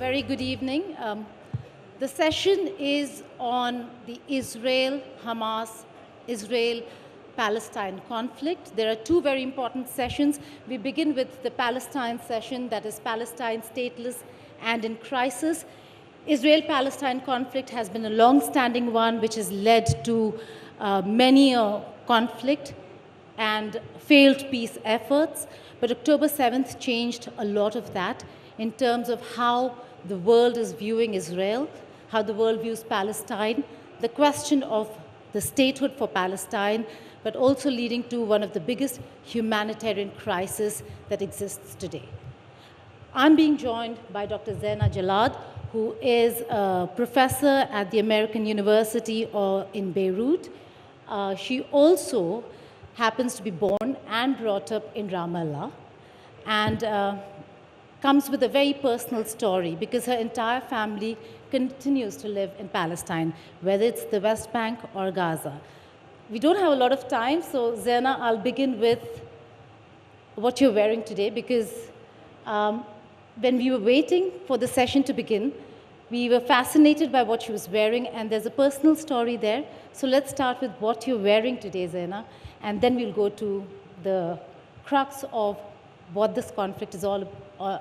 very good evening. The session is on the Israel-Hamas, Israel-Palestine conflict. There are two very important sessions. We begin with the Palestine session, that is Palestine stateless and in crisis. Israel-Palestine conflict has been a long-standing one which has led to many conflict and failed peace efforts. But October 7th changed a lot of that in terms of how the world is viewing Israel, how the world views Palestine, the question of the statehood for Palestine, but also leading to one of the biggest humanitarian crises that exists today. I'm being joined by Dr. Zeina Jallad, who is a professor at the American University in Beirut. She also happens to be born and brought up in Ramallah, and comes with a very personal story because her entire family continues to live in Palestine, whether it's the West Bank or Gaza. We don't have a lot of time, so Zeina, I'll begin with what you're wearing today, because when we were waiting for the session to begin, we were fascinated by what she was wearing, and there's a personal story there. So let's start with what you're wearing today, Zeina, and then we'll go to the crux of what this conflict is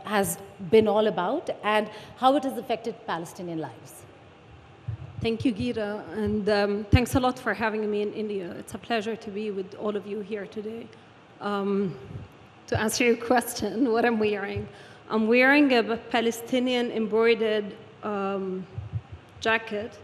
has been all about and how it has affected Palestinian lives. Thank you, Gira, and thanks a lot for having me in India. It's a pleasure to be with all of you here today. To answer your question, what I'm wearing a Palestinian embroidered jacket,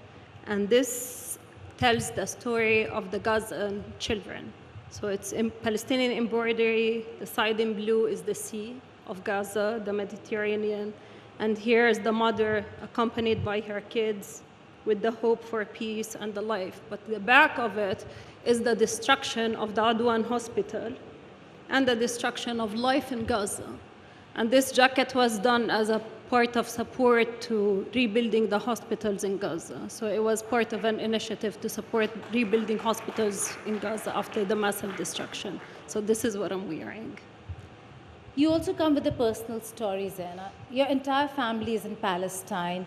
and this tells the story of the Gaza children. So it's in Palestinian embroidery. The side in blue is the sea of Gaza, the Mediterranean. And here is the mother accompanied by her kids with the hope for peace and the life. But the back of it is the destruction of the Adwan hospital and the destruction of life in Gaza. And this jacket was done as a part of support to rebuilding the hospitals in Gaza. So it was part of an initiative to support rebuilding hospitals in Gaza after the massive destruction. So this is what I'm wearing. You also come with a personal story, Zeina. Your entire family is in Palestine.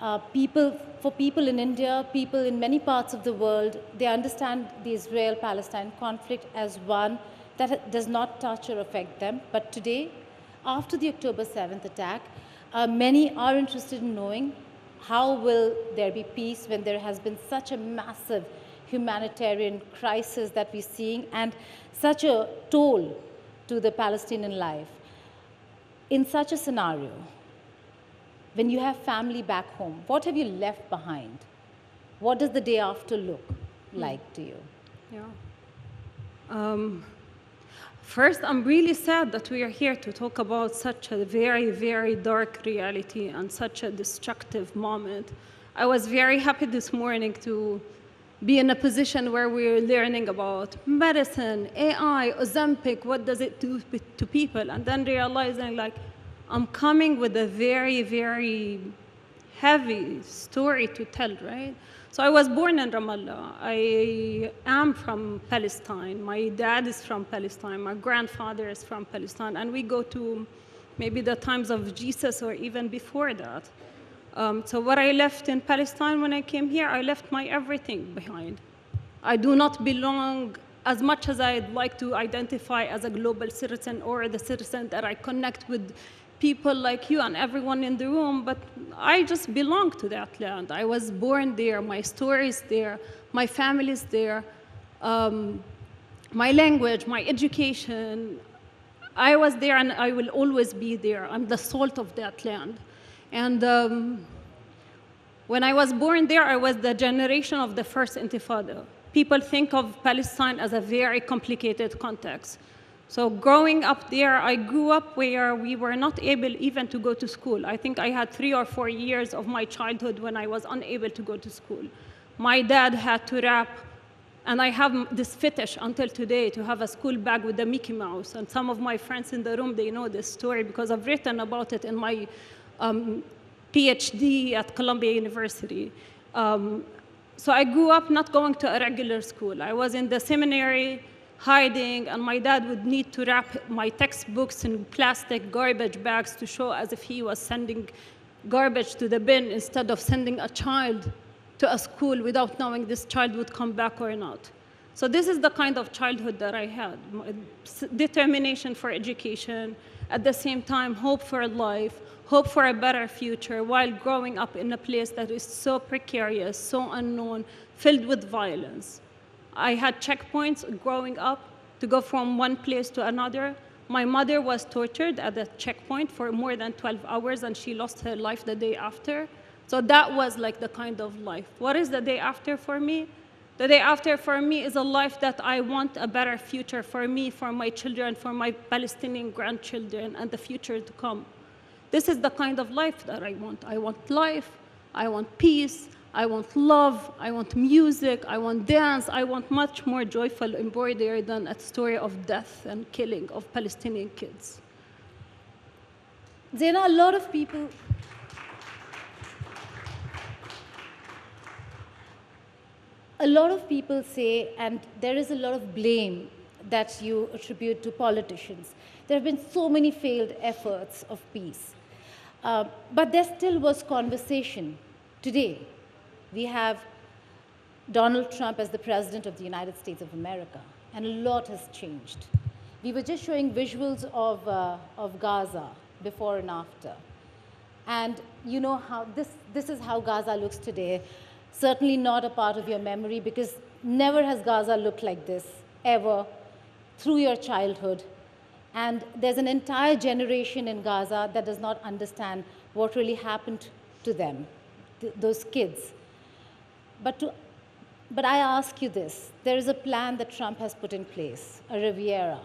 For people in India, people in many parts of the world, they understand the Israel-Palestine conflict as one that does not touch or affect them. But today, after the October 7th attack, many are interested in knowing how will there be peace when there has been such a massive humanitarian crisis that we're seeing and such a toll to the Palestinian life. In such a scenario, when you have family back home, what have you left behind? What does the day after look like to you? Yeah. First, I'm really sad that we are here to talk about such a very, very dark reality and such a destructive moment. I was very happy this morning to be in a position where we're learning about medicine, AI, Ozempic, what does it do to people, and then realizing like I'm coming with a very, very heavy story to tell, right? So I was born in Ramallah. I am from Palestine. My dad is from Palestine. My grandfather is from Palestine. And we go to maybe the times of Jesus or even before that. So what I left in Palestine when I came here, I left my everything behind. I do not belong as much as I'd like to identify as a global citizen or the citizen that I connect with people like you and everyone in the room, but I just belong to that land. I was born there, my story is there, my family is there, my language, my education. I was there and I will always be there. I'm the salt of that land. And when I was born there, I was the generation of the first Intifada. People think of Palestine as a very complicated context. So growing up there, I grew up where we were not able even to go to school. I think I had 3 or 4 years of my childhood when I was unable to go to school. My dad had to wrap, and I have this fetish until today to have a school bag with a Mickey Mouse. And some of my friends in the room, they know this story because I've written about it in my PhD at Columbia University. So I grew up not going to a regular school. I was in the seminary, hiding, and my dad would need to wrap my textbooks in plastic garbage bags to show as if he was sending garbage to the bin instead of sending a child to a school without knowing this child would come back or not. So this is the kind of childhood that I had. Determination for education, at the same time, hope for life, hope for a better future, while growing up in a place that is so precarious, so unknown, filled with violence. I had checkpoints growing up to go from one place to another. My mother was tortured at a checkpoint for more than 12 hours, and she lost her life the day after. So that was like the kind of life. What is the day after for me? The day after for me is a life that I want a better future for me, for my children, for my Palestinian grandchildren, and the future to come. This is the kind of life that I want. I want life, I want peace, I want love, I want music, I want dance, I want much more joyful embroidery than a story of death and killing of Palestinian kids. Zeina, a lot of people say, and there is a lot of blame that you attribute to politicians. There have been so many failed efforts of peace. But there still was conversation. Today, we have Donald Trump as the President of the United States of America, and a lot has changed. We were just showing visuals of Gaza before and after. And you know how this is how Gaza looks today. Certainly not a part of your memory, because never has Gaza looked like this, ever, through your childhood. And there's an entire generation in Gaza that does not understand what really happened to them, those kids. But I ask you this, there is a plan that Trump has put in place, a Riviera.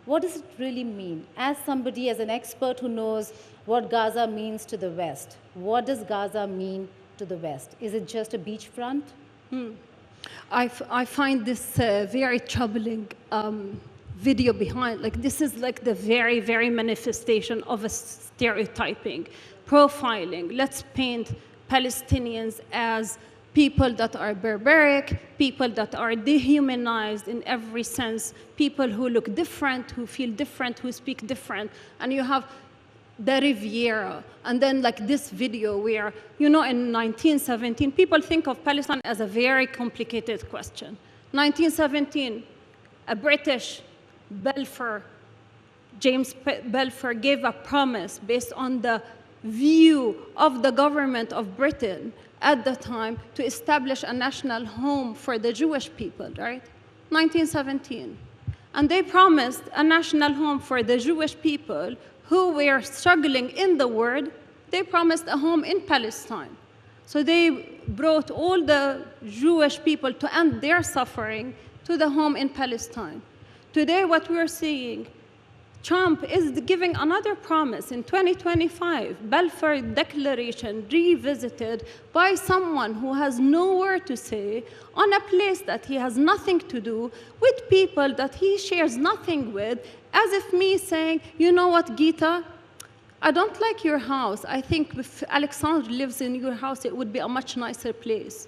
What does it really mean? As somebody, as an expert who knows what Gaza means to the West, what does Gaza mean to the West? Is it just a beachfront? I find this very troubling video behind. Like, this is like the very, very manifestation of a stereotyping, profiling. Let's paint Palestinians as people that are barbaric, people that are dehumanized in every sense, people who look different, who feel different, who speak different. And you have the Riviera, and then like this video where, you know, in 1917, people think of Palestine as a very complicated question. 1917, a British Balfour, James Balfour, gave a promise based on the view of the government of Britain at the time to establish a national home for the Jewish people, right? 1917. And they promised a national home for the Jewish people who were struggling in the world. They promised a home in Palestine. So they brought all the Jewish people to end their suffering to the home in Palestine. Today, what we're seeing, Trump is giving another promise in 2025, Balfour Declaration revisited by someone who has no word to say on a place that he has nothing to do with people that he shares nothing with, as if me saying, you know what, Gita, I don't like your house. I think if Alexandre lives in your house, it would be a much nicer place.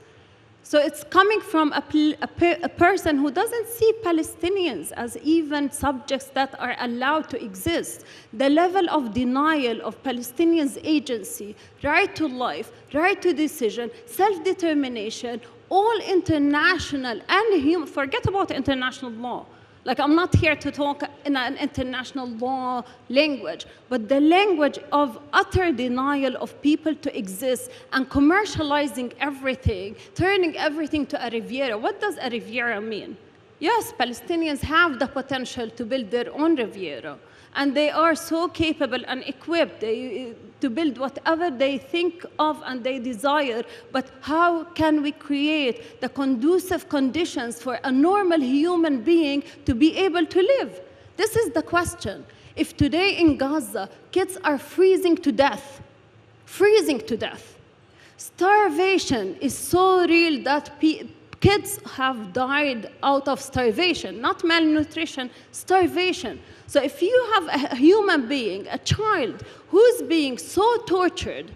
So it's coming from a person who doesn't see Palestinians as even subjects that are allowed to exist. The level of denial of Palestinians' agency, right to life, right to decision, self-determination, all international and human, forget about international law. Like, I'm not here to talk in an international law language, but the language of utter denial of people to exist and commercializing everything, turning everything to a Riviera. What does a Riviera mean? Yes, Palestinians have the potential to build their own Riviera, and they are so capable and equipped to build whatever they think of and they desire, but how can we create the conducive conditions for a normal human being to be able to live? This is the question. If today in Gaza, kids are freezing to death, starvation is so real that kids have died out of starvation, not malnutrition, starvation. So if you have a human being, a child, who's being so tortured,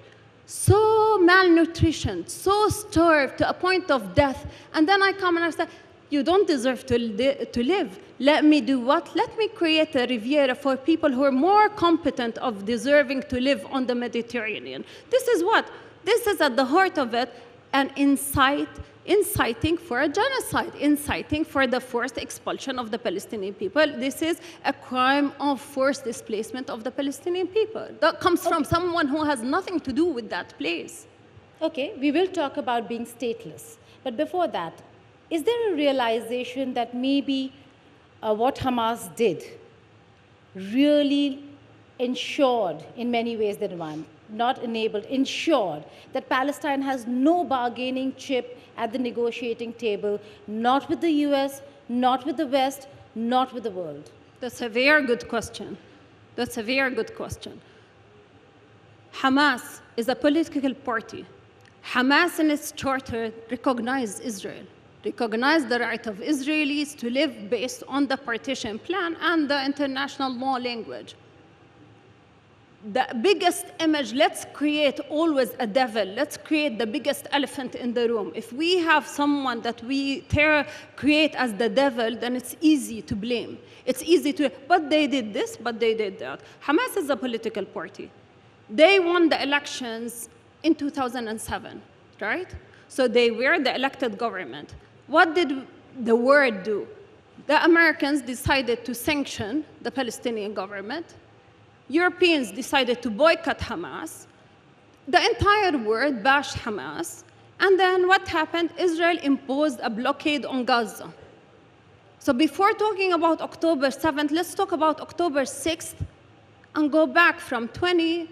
so malnutrition, so starved to a point of death, and then I come and I say, You don't deserve to live. Let me do what? Let me create a Riviera for people who are more competent of deserving to live on the Mediterranean. This is what? This is at the heart of it, an inciting for a genocide, inciting for the forced expulsion of the Palestinian people. This is a crime of forced displacement of the Palestinian people. That comes from someone who has nothing to do with that place. Okay, we will talk about being stateless. But before that, is there a realization that maybe what Hamas did really ensured, in many ways, the demand, not enabled, ensured that Palestine has no bargaining chip at the negotiating table, not with the US, not with the West, not with the world? That's a very good question. That's a very good question. Hamas is a political party. Hamas in its charter recognized Israel, recognized the right of Israelis to live based on the partition plan and the international law language. The biggest image, let's create always a devil. Let's create the biggest elephant in the room. If we have someone that we create as the devil, then it's easy to blame. It's easy to, but they did this, but they did that. Hamas is a political party. They won the elections in 2007, right? So they were the elected government. What did the world do? The Americans decided to sanction the Palestinian government. Europeans decided to boycott Hamas. The entire world bashed Hamas. And then what happened? Israel imposed a blockade on Gaza. So before talking about October 7th, let's talk about October 6th and go back from 22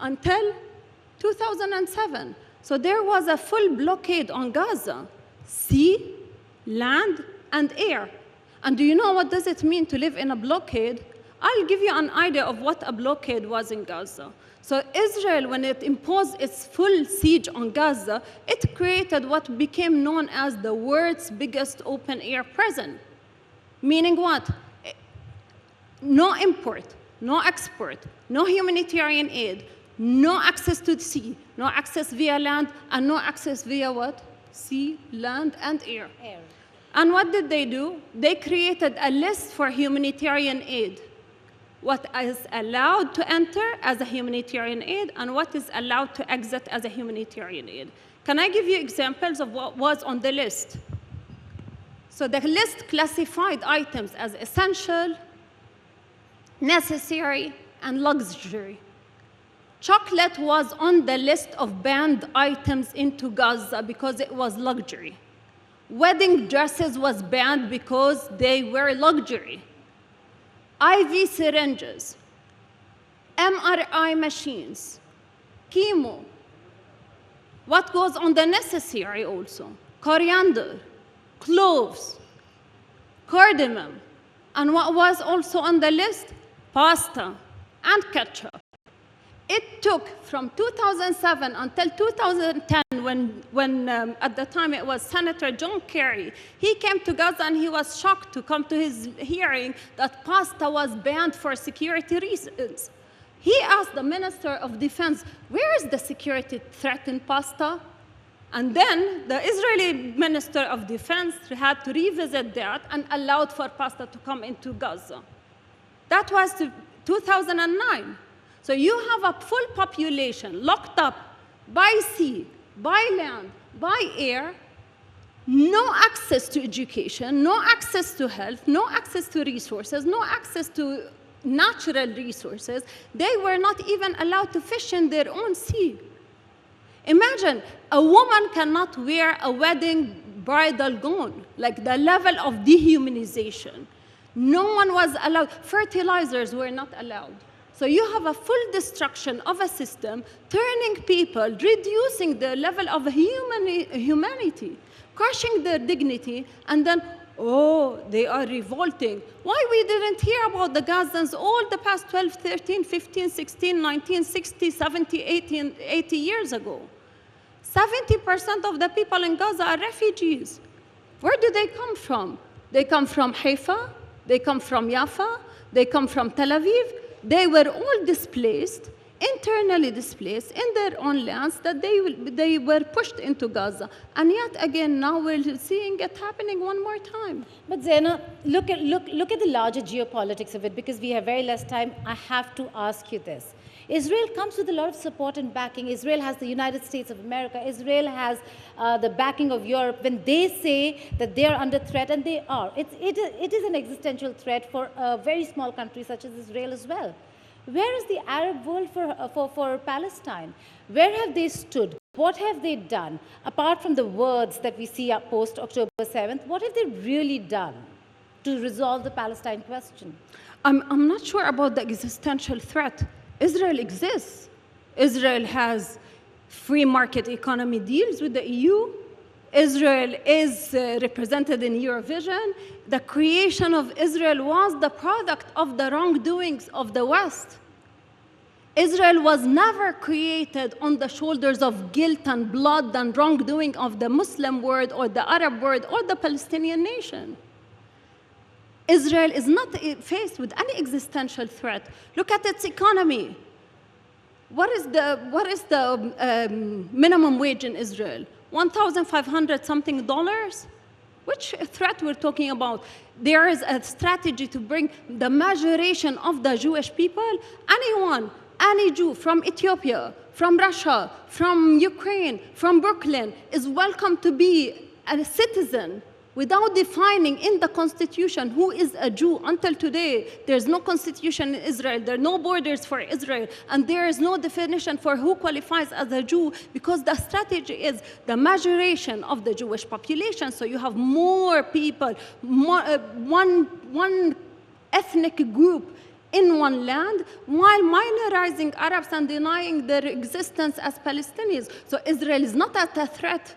until 2007. So there was a full blockade on Gaza, sea, land, and air. And do you know what does it mean to live in a blockade? I'll give you an idea of what a blockade was in Gaza. So Israel, when it imposed its full siege on Gaza, it created what became known as the world's biggest open-air prison. Meaning what? No import, no export, no humanitarian aid, no access to the sea, no access via land, and no access via what? Sea, land, and air. And what did they do? They created a list for humanitarian aid. What is allowed to enter as a humanitarian aid and what is allowed to exit as a humanitarian aid. Can I give you examples of what was on the list? So the list classified items as essential, necessary, and luxury. Chocolate was on the list of banned items into Gaza because it was luxury. Wedding dresses was banned because they were luxury. IV syringes, MRI machines, chemo. What goes on the necessary also? Coriander, cloves, cardamom. And what was also on the list? Pasta and ketchup. It took from 2007 until 2010 when at the time it was Senator John Kerry. He came to Gaza and he was shocked to come to his hearing that pasta was banned for security reasons. He asked the Minister of Defense, where is the security threat in pasta? And then the Israeli Minister of Defense had to revisit that and allowed for pasta to come into Gaza. That was 2009. So you have a full population locked up by sea, by land, by air, no access to education, no access to health, no access to resources, no access to natural resources. They were not even allowed to fish in their own sea. Imagine, a woman cannot wear a wedding bridal gown, like the level of dehumanization. No one was allowed. Fertilizers were not allowed. So you have a full destruction of a system, turning people, reducing the level of humanity, crushing their dignity, and then, oh, they are revolting. Why we didn't hear about the Gazans all the past 12, 13, 15, 16, 19, 60, 70, 80 years ago? 70% of the people in Gaza are refugees. Where do they come from? They come from Haifa, they come from Jaffa, they come from Tel Aviv. They were all displaced internally displaced in their own lands, that they were pushed into Gaza. And yet again, now we're seeing it happening one more time. But Zeina, look at the larger geopolitics of it, because we have very less time. I have to ask you this. Israel comes with a lot of support and backing. Israel has the United States of America. Israel has the backing of Europe. When they say that they are under threat, and they are, it is an existential threat for a very small country such as Israel as well. Where is the Arab world for Palestine? Where have they stood? What have they done? Apart from the words that we see post October 7th, what have they really done to resolve the Palestine question? I'm not sure about the existential threat. Israel exists. Israel has free market economy deals with the EU. Israel is represented in Eurovision. The creation of Israel was the product of the wrongdoings of the West. Israel was never created on the shoulders of guilt and blood and wrongdoing of the Muslim world or the Arab world or the Palestinian nation. Israel is not faced with any existential threat. Look at its economy. What is the minimum wage in Israel? $1,500 something dollars? Which threat we're talking about? There is a strategy to bring the majoration of the Jewish people. Anyone, any Jew from Ethiopia, from Russia, from Ukraine, from Brooklyn is welcome to be a citizen without defining in the constitution who is a Jew. Until today, there's no constitution in Israel. There are no borders for Israel. And there is no definition for who qualifies as a Jew, because the strategy is the majoration of the Jewish population. So you have more people, one ethnic group in one land, while minorizing Arabs and denying their existence as Palestinians. So Israel is not at a threat.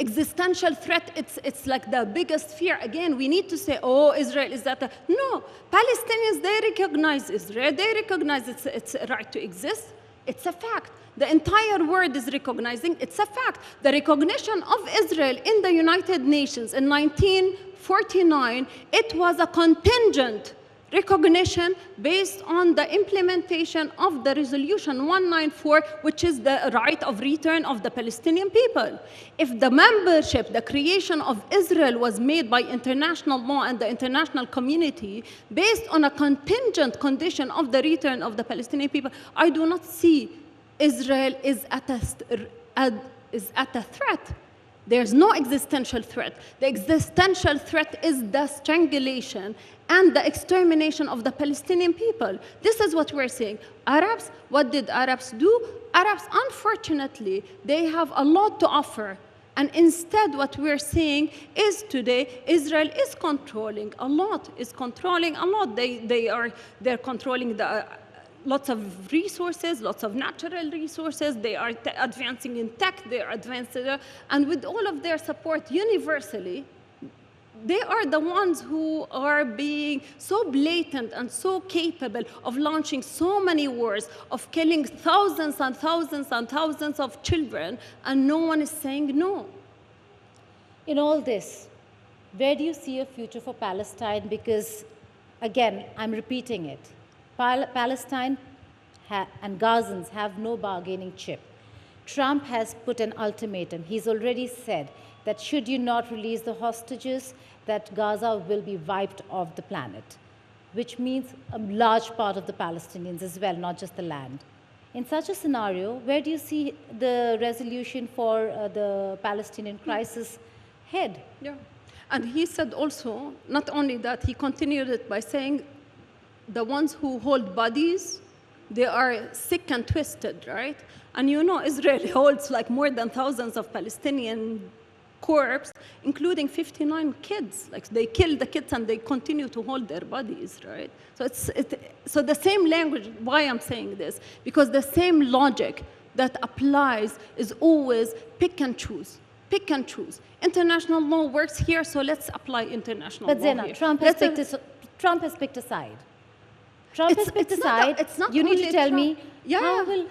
Existential threat, it's like the biggest fear. Again, we need to say, oh, Israel is that. No, Palestinians, they recognize Israel. They recognize its right to exist. It's a fact. The entire world is recognizing it's a fact. The recognition of Israel in the United Nations in 1949, it was a contingent recognition based on the implementation of the resolution 194, which is the right of return of the Palestinian people. If the membership, the creation of Israel was made by international law and the international community based on a contingent condition of the return of the Palestinian people, I do not see Israel is at a threat. There's no existential threat. The existential threat is the strangulation and the extermination of the Palestinian people. This is what we're seeing. Arabs, what did Arabs do? Arabs, unfortunately, they have a lot to offer. And instead, what we're seeing is today, Israel is controlling a lot, They're controlling the lots of resources, lots of natural resources. They are advancing in tech, they are advancing, and with all of their support universally, they are the ones who are being so blatant and so capable of launching so many wars, of killing thousands and thousands and thousands of children, and no one is saying no. In all this, where do you see a future for Palestine? Because, again, I'm repeating it. Palestine and Gazans have no bargaining chip. Trump has put an ultimatum. He's already said that should you not release the hostages, that Gaza will be wiped off the planet, which means a large part of the Palestinians as well, not just the land. In such a scenario, where do you see the resolution for the Palestinian crisis head? Yeah. And he said also, not only that, he continued it by saying, the ones who hold bodies, they are sick and twisted, right? And you know, Israel holds like more than thousands of Palestinian corpses, including 59 kids. Like they kill the kids and they continue to hold their bodies, right? So the same language, why I'm saying this, because the same logic that applies is always pick and choose. Pick and choose. International law works here, so let's apply international law here. But Zeina, Trump has picked a side. Trump has picked a side. You need to tell me,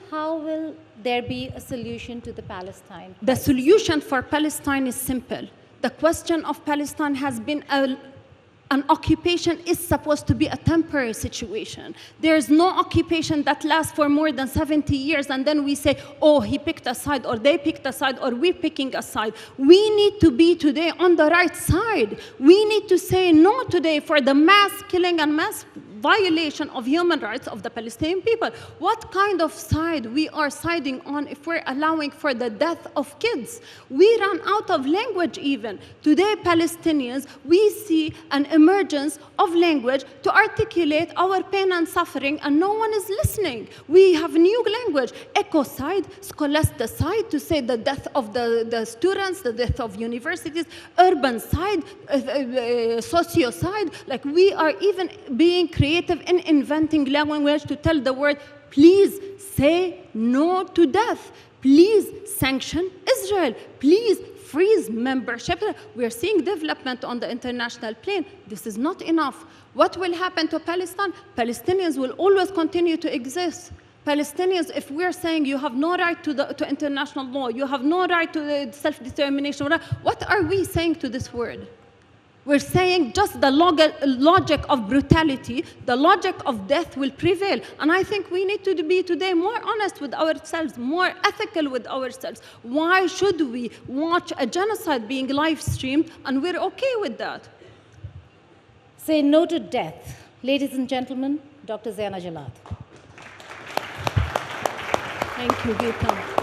how will there be a solution to the Palestine crisis? The solution for Palestine is simple. The question of Palestine has been An occupation is supposed to be a temporary situation. There's no occupation that lasts for more than 70 years, and then we say, oh, he picked a side, or they picked a side, or we're picking a side. We need to be today on the right side. We need to say no today for the mass killing and mass violation of human rights of the Palestinian people. What kind of side we are siding on if we're allowing for the death of kids? We run out of language even. Today, Palestinians, we see an emergence of language to articulate our pain and suffering, and no one is listening. We have new language, ecocide, scholasticide, to say the death of the students, the death of universities, urban side, sociocide. Like, we are even being creative in inventing language to tell the world, please say no to death. Please sanction Israel. Please freeze membership. We are seeing development on the international plane. This is not enough. What will happen to Palestine? Palestinians will always continue to exist. Palestinians, if we're saying you have no right to international law, you have no right to self-determination, what are we saying to this world? We're saying just the logic of brutality, the logic of death will prevail. And I think we need to be today more honest with ourselves, more ethical with ourselves. Why should we watch a genocide being live streamed and we're okay with that? Say no to death. Ladies and gentlemen, Dr. Zeina Jallad. Thank you, Gita.